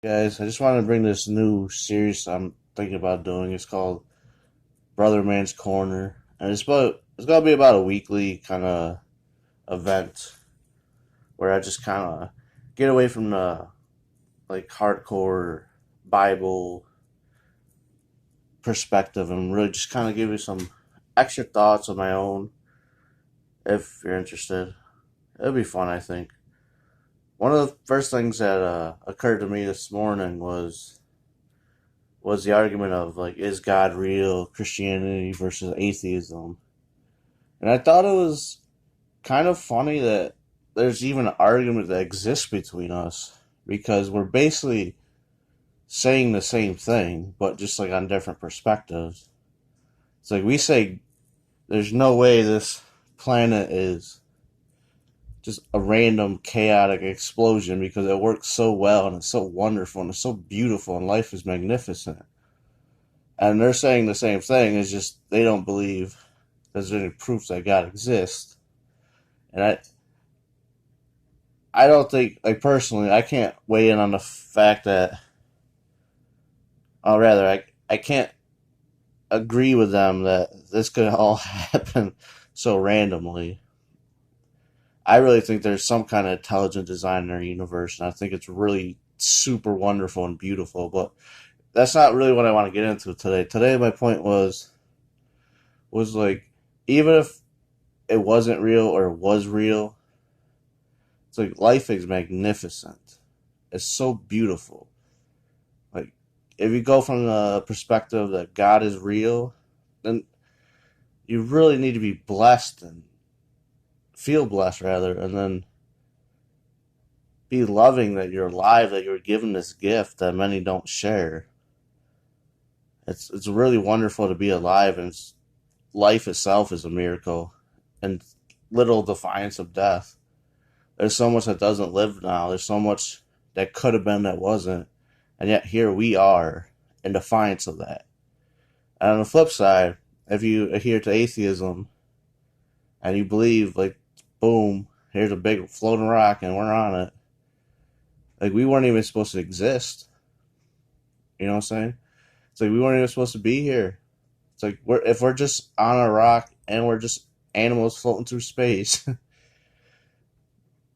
Guys, I just wanted to bring this new series I'm thinking about doing. It's called Brother Man's Corner, and it's gonna be about a weekly kind of event where I just kind of get away from the like hardcore Bible perspective and really just kind of give you some extra thoughts of my own. If you're interested, it'll be fun. I think one of the first things that occurred to me this morning was the argument of like, is God real? Christianity versus atheism. And I thought it was kind of funny that there's even an argument that exists between us because we're basically saying the same thing, but just like on different perspectives. It's like we say there's no way this planet is just a random chaotic explosion because it works so well and it's so wonderful and it's so beautiful and life is magnificent. And they're saying the same thing. It's just they don't believe there's any proof that God exists. And I don't think, like personally, I can't weigh in on the fact that, or rather, I can't agree with them that this could all happen so randomly. I really think there's some kind of intelligent design in our universe, and I think it's really super wonderful and beautiful. But that's not really what I want to get into today. Today, my point was like, even if it wasn't real or it was real, it's like life is magnificent. It's so beautiful. Like if you go from the perspective that God is real, then you really need to be blessed and feel blessed rather, and then be loving that you're alive, that you're given this gift that many don't share. It's really wonderful to be alive, and life itself is a miracle, and little defiance of death. There's so much that doesn't live now. There's so much that could have been that wasn't, and yet here we are in defiance of that. And on the flip side, if you adhere to atheism and you believe like, boom, here's a big floating rock and we're on it, like we weren't even supposed to exist. You know what I'm saying? It's like we weren't even supposed to be here. It's like if we're just on a rock and we're just animals floating through space,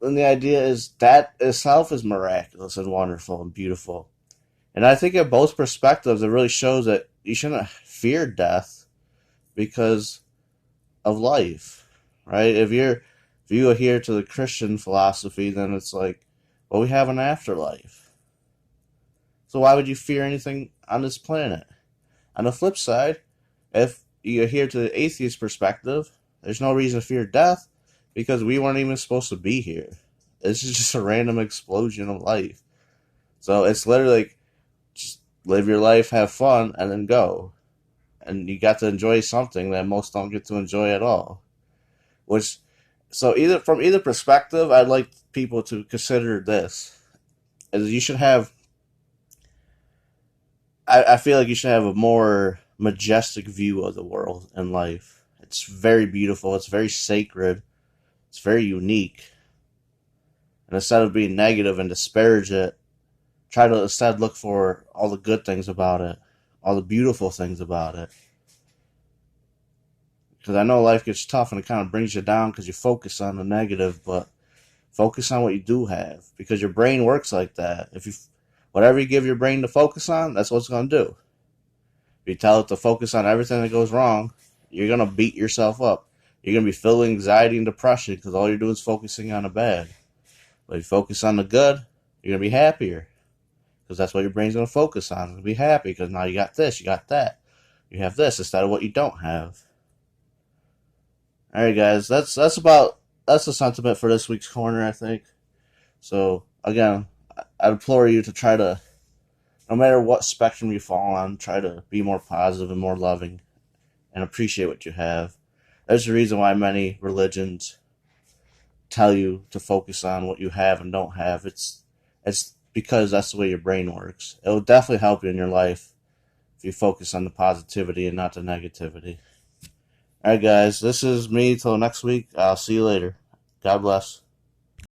then the idea is that itself is miraculous and wonderful and beautiful. And I think in both perspectives, it really shows that you shouldn't fear death because of life, right? If you adhere to the Christian philosophy, then it's like, well, we have an afterlife. So why would you fear anything on this planet? On the flip side, if you adhere to the atheist perspective, there's no reason to fear death because we weren't even supposed to be here. This is just a random explosion of life. So it's literally like, just live your life, have fun, and then go. And you got to enjoy something that most don't get to enjoy at all. Which, so either from either perspective, I'd like people to consider this: is you should have. I feel like you should have a more majestic view of the world and life. It's very beautiful. It's very sacred. It's very unique. And instead of being negative and disparage it, try to instead look for all the good things about it, all the beautiful things about it. Because I know life gets tough and it kind of brings you down because you focus on the negative, but focus on what you do have because your brain works like that. If you whatever you give your brain to focus on, that's what it's going to do. If you tell it to focus on everything that goes wrong, you're going to beat yourself up. You're going to be filled with anxiety and depression because all you're doing is focusing on the bad. But if you focus on the good, you're going to be happier because that's what your brain's going to focus on. It's going to be happy because now you got this, you got that. You have this instead of what you don't have. All right, guys, that's the sentiment for this week's corner, I think. So again, I implore you to try to, no matter what spectrum you fall on, try to be more positive and more loving, and appreciate what you have. There's a reason why many religions tell you to focus on what you have and don't have. It's because that's the way your brain works. It will definitely help you in your life if you focus on the positivity and not the negativity. All right, guys, this is me till next week. I'll see you later. God bless.